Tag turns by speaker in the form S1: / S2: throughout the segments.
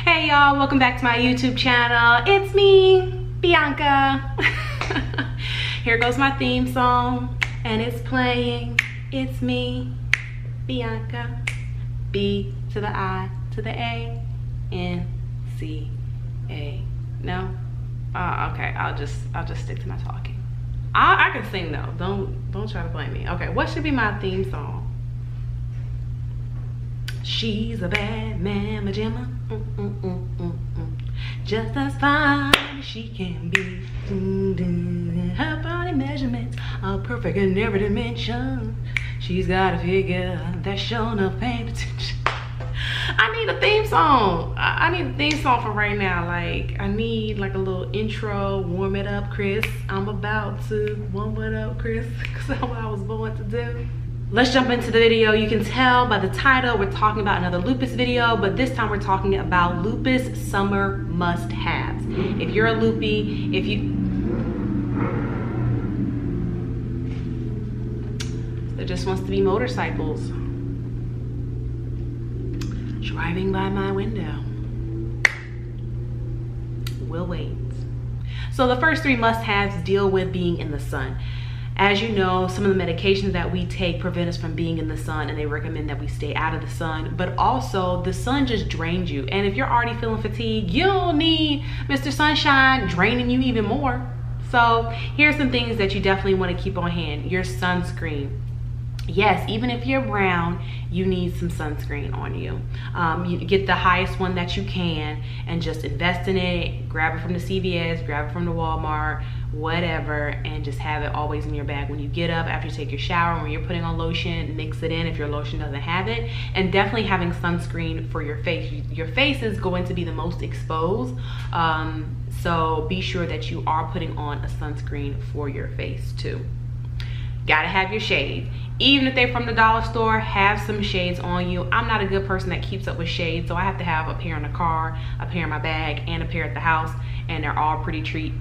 S1: Hey y'all, welcome back to my YouTube channel. It's me, Bianca. Here goes my theme song and it's playing. It's me, Bianca. B to the I to the A, N C A. No? Okay, I'll just stick to my talking. I can sing though. Don't try to blame me. Okay, what should be my theme song? She's a bad mamma jamma, just as fine as she can be. Her body measurements are perfect in every dimension. She's got a figure that's shown up paying attention. I need a theme song. I need a theme song for right now. Like, I need like a little intro, warm it up, Chris. I'm about to warm it up, Chris, because that's what I was born to do. Let's jump into the video. You can tell by the title we're talking about another lupus video, but this time we're talking about lupus summer must-haves. If you're a loopy, there just wants to be motorcycles driving by my window. We'll wait. So the first three must-haves deal with being in the sun. As you know, some of the medications that we take prevent us from being in the sun, and they recommend that we stay out of the sun. But also, the sun just drains you. And if you're already feeling fatigued, you don't need Mr. Sunshine draining you even more. So here's some things that you definitely want to keep on hand. Your sunscreen. Yes, even if you're brown, you need some sunscreen on you. You get the highest one that you can and just invest in it. Grab it from the CVS, grab it from the Walmart, whatever, and just have it always in your bag. When you get up, after you take your shower, when you're putting on lotion, mix it in if your lotion doesn't have it. And definitely having sunscreen for your face. Your face is going to be the most exposed. So be sure that you are putting on a sunscreen for your face too. Gotta have your shades. Even if they're from the dollar store, have some shades on you. I'm not a good person that keeps up with shades, so I have to have a pair in the car, a pair in my bag, and a pair at the house, and they're all pretty cheap.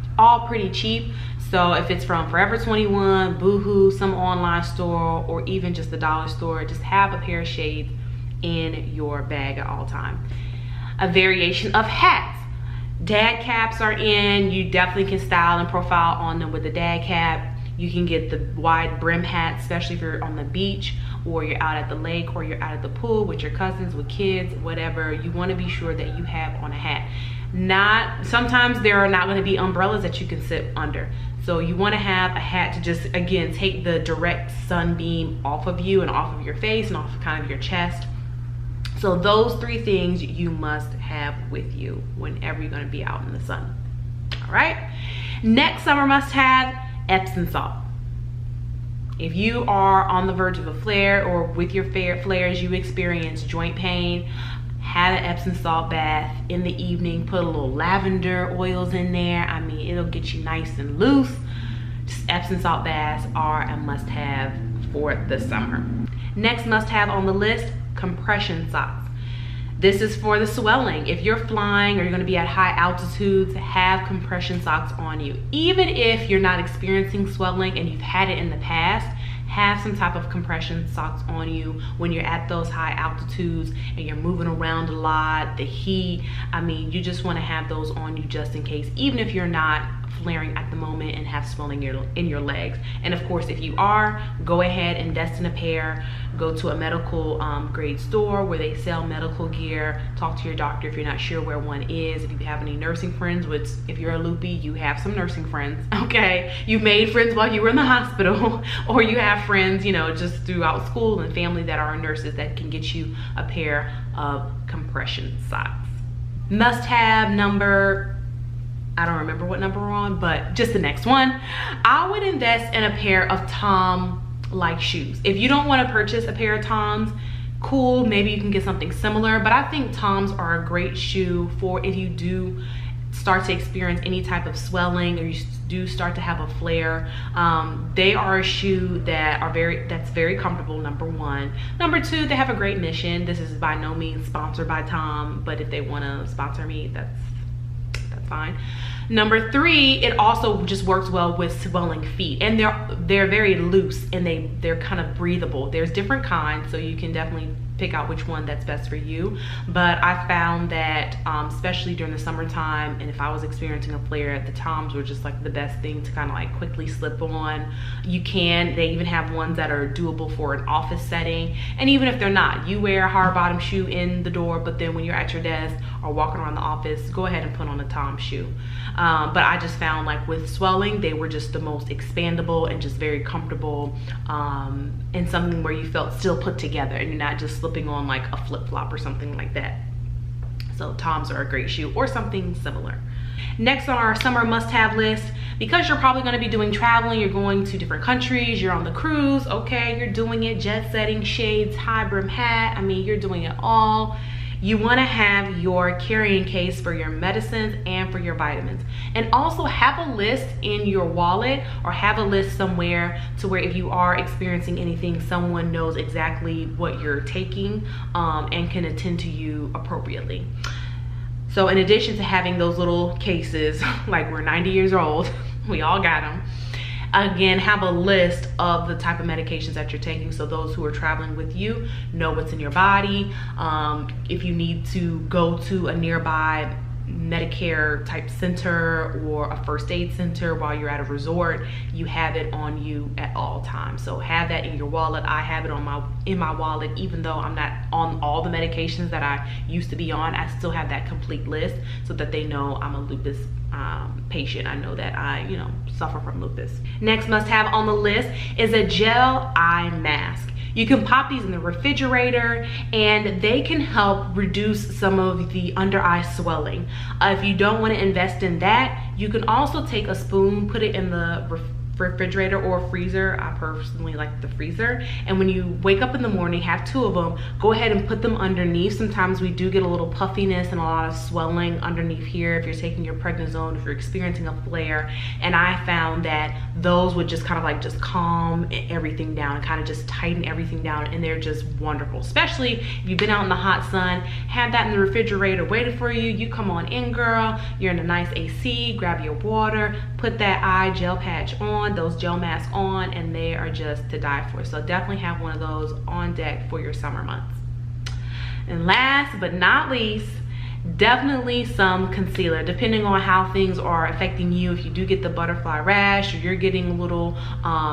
S1: So if it's from Forever 21, Boohoo, some online store, or even just the dollar store, just have a pair of shades in your bag at all times. A variation of hats. Dad caps are in. You definitely can style and profile on them with a dad cap. You can get the wide brim hat, especially if you're on the beach or you're out at the lake or you're out at the pool with your cousins, with kids, whatever. You want to be sure that you have on a hat. Sometimes there are not going to be umbrellas that you can sit under. So you want to have a hat to just, again, take the direct sunbeam off of you and off of your face and off of kind of your chest. So those three things you must have with you whenever you're going to be out in the sun. All right. Next summer must have Epsom salt. If you are on the verge of a flare or with your flares you experience joint pain, have an Epsom salt bath in the evening. Put a little lavender oils in there. I mean, it'll get you nice and loose. Just Epsom salt baths are a must-have for the summer. Next must-have on the list, compression socks. This is for the swelling. If you're flying or you're gonna be at high altitudes, have compression socks on you. Even if you're not experiencing swelling and you've had it in the past, have some type of compression socks on you when you're at those high altitudes and you're moving around a lot, the heat. I mean, you just wanna have those on you just in case, even if you're not flaring at the moment and have swelling in your legs. And of course, if you are, go ahead, invest in a pair. Go to a medical grade store where they sell medical gear. Talk to your doctor if you're not sure where one is. If you have any nursing friends, which if you're a loopy, you have some nursing friends, okay? You made friends while you were in the hospital, or you have friends, you know, just throughout school and family that are nurses that can get you a pair of compression socks. Must have number, I don't remember what number we're on, but just the next one. I would invest in a pair of Tom-like shoes. If you don't want to purchase a pair of Toms, cool, maybe you can get something similar, but I think Toms are a great shoe for if you do start to experience any type of swelling or you do start to have a flare. They are a shoe that's very comfortable, number one. Number two, they have a great mission. This is by no means sponsored by Tom, but if they want to sponsor me, that's fine. Number three, it also just works well with swelling feet, and they're very loose and they're kind of breathable. There's different kinds, so you can definitely pick out which one that's best for you. But I found that especially during the summertime, and if I was experiencing a flare, the Toms were just like the best thing to kind of like quickly slip on. They even have ones that are doable for an office setting, and even if they're not, you wear a hard bottom shoe in the door, but then when you're at your desk or walking around the office, go ahead and put on a Tom shoe. But I just found like with swelling, they were just the most expandable and just very comfortable, and something where you felt still put together and you're not just slipping on like a flip-flop or something like that. So Toms are a great shoe, or something similar. Next on our summer must-have list, because you're probably going to be doing traveling, you're going to different countries, you're on the cruise, okay, you're doing it, jet setting, shades, high brim hat, I mean, you're doing it all. You want to have your carrying case for your medicines and for your vitamins, and also have a list in your wallet, or have a list somewhere to where if you are experiencing anything, someone knows exactly what you're taking and can attend to you appropriately. So in addition to having those little cases, like we're 90 years old, we all got them. Again, have a list of the type of medications that you're taking, so those who are traveling with you know what's in your body. If you need to go to a nearby Medicare type center or a first aid center while you're at a resort, you have it on you at all times. So have that in your wallet. I have it in my wallet, even though I'm not on all the medications that I used to be on. I still have that complete list so that they know I'm a lupus patient. I know that I suffer from lupus. Next must have on the list is a gel eye mask. You can pop these in the refrigerator and they can help reduce some of the under eye swelling. If you don't want to invest in that, you can also take a spoon, put it in the refrigerator or freezer. I personally like the freezer, and when you wake up in the morning, have 2 of them, go ahead and put them underneath. Sometimes we do get a little puffiness and a lot of swelling underneath here if you're taking your prednisone, if you're experiencing a flare, and I found that those would just kind of like just calm everything down and kind of just tighten everything down, and they're just wonderful. Especially if you've been out in the hot sun, have that in the refrigerator waiting for you. You come on in, girl, you're in a nice AC, grab your water, put that eye gel patch on, those gel masks on, and they are just to die for. So definitely have one of those on deck for your summer months. And last but not least, definitely some concealer, depending on how things are affecting you. If you do get the butterfly rash, or you're getting a little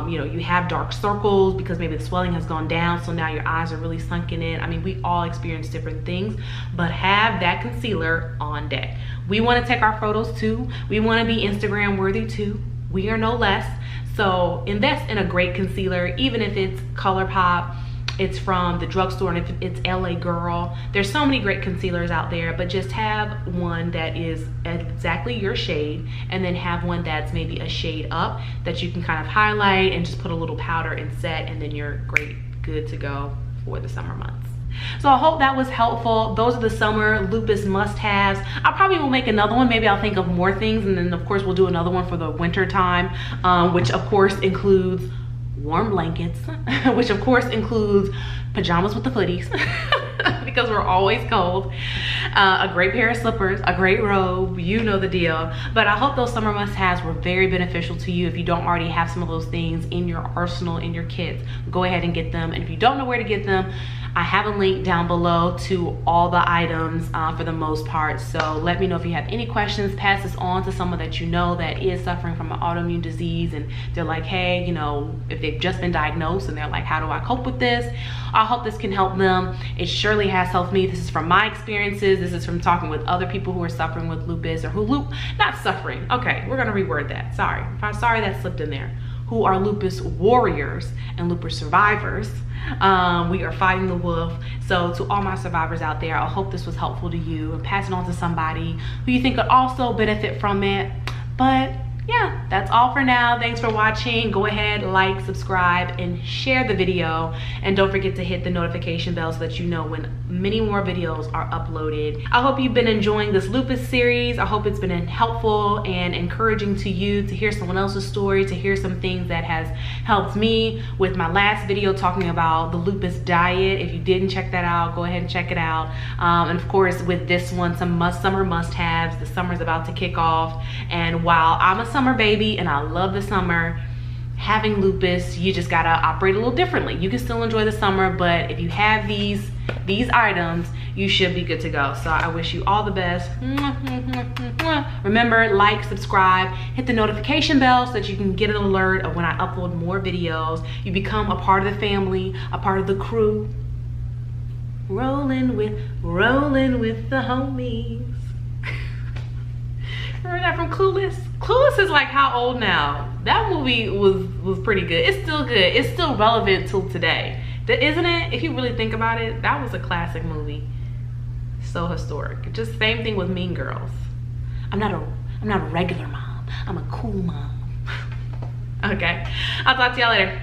S1: you have dark circles because maybe the swelling has gone down, so now your eyes are really sunken in. I mean, we all experience different things, but have that concealer on deck. We want to take our photos too. We want to be Instagram worthy too. We are no less. So invest in a great concealer, even if it's ColourPop, it's from the drugstore, and if it's LA Girl. There's so many great concealers out there, but just have one that is exactly your shade, and then have one that's maybe a shade up that you can kind of highlight and just put a little powder and set, and then you're good to go for the summer months. So I hope that was helpful. Those are the summer lupus must-haves. I probably will make another one. Maybe I'll think of more things, and then of course we'll do another one for the winter time, which of course includes warm blankets, which of course includes pajamas with the footies because we're always cold, a great pair of slippers, a great robe, you know the deal. But I hope those summer must-haves were very beneficial to you. If you don't already have some of those things in your arsenal, in your kits, go ahead and get them. And if you don't know where to get them, I have a link down below to all the items for the most part. So let me know if you have any questions. Pass this on to someone that you know that is suffering from an autoimmune disease, and they're like, hey, if they've just been diagnosed and they're like, how do I cope with this? I hope this can help them. It surely has helped me. This is from my experiences. This is from talking with other people who are suffering with lupus, or not suffering. Okay, we're gonna reword that. Sorry, that slipped in there. Who are lupus warriors and lupus survivors. We are fighting the wolf. So to all my survivors out there, I hope this was helpful to you, and pass it on to somebody who you think could also benefit from it. But yeah, that's all for now. Thanks for watching. Go ahead, like, subscribe, and share the video. And don't forget to hit the notification bell so that you know when many more videos are uploaded. I hope you've been enjoying this lupus series. I hope it's been helpful and encouraging to you to hear someone else's story, to hear some things that has helped me with my last video talking about the lupus diet. If you didn't check that out, go ahead and check it out. And of course, with this one, some summer must-haves. The summer's about to kick off, and while I'm a summer baby and I love the summer, having lupus, you just gotta operate a little differently. You can still enjoy the summer, but if you have these these items, you should be good to go. So I wish you all the best. Remember, like, subscribe, hit the notification bell so that you can get an alert of when I upload more videos. You become a part of the family, a part of the crew. Rolling with the homies. Remember that from Clueless? Clueless is like how old now? That movie was pretty good. It's still good. It's still relevant till today. Isn't it? If you really think about it, that was a classic movie. So historic. Just same thing with Mean Girls. I'm not a regular mom. I'm a cool mom. Okay. I'll talk to y'all later.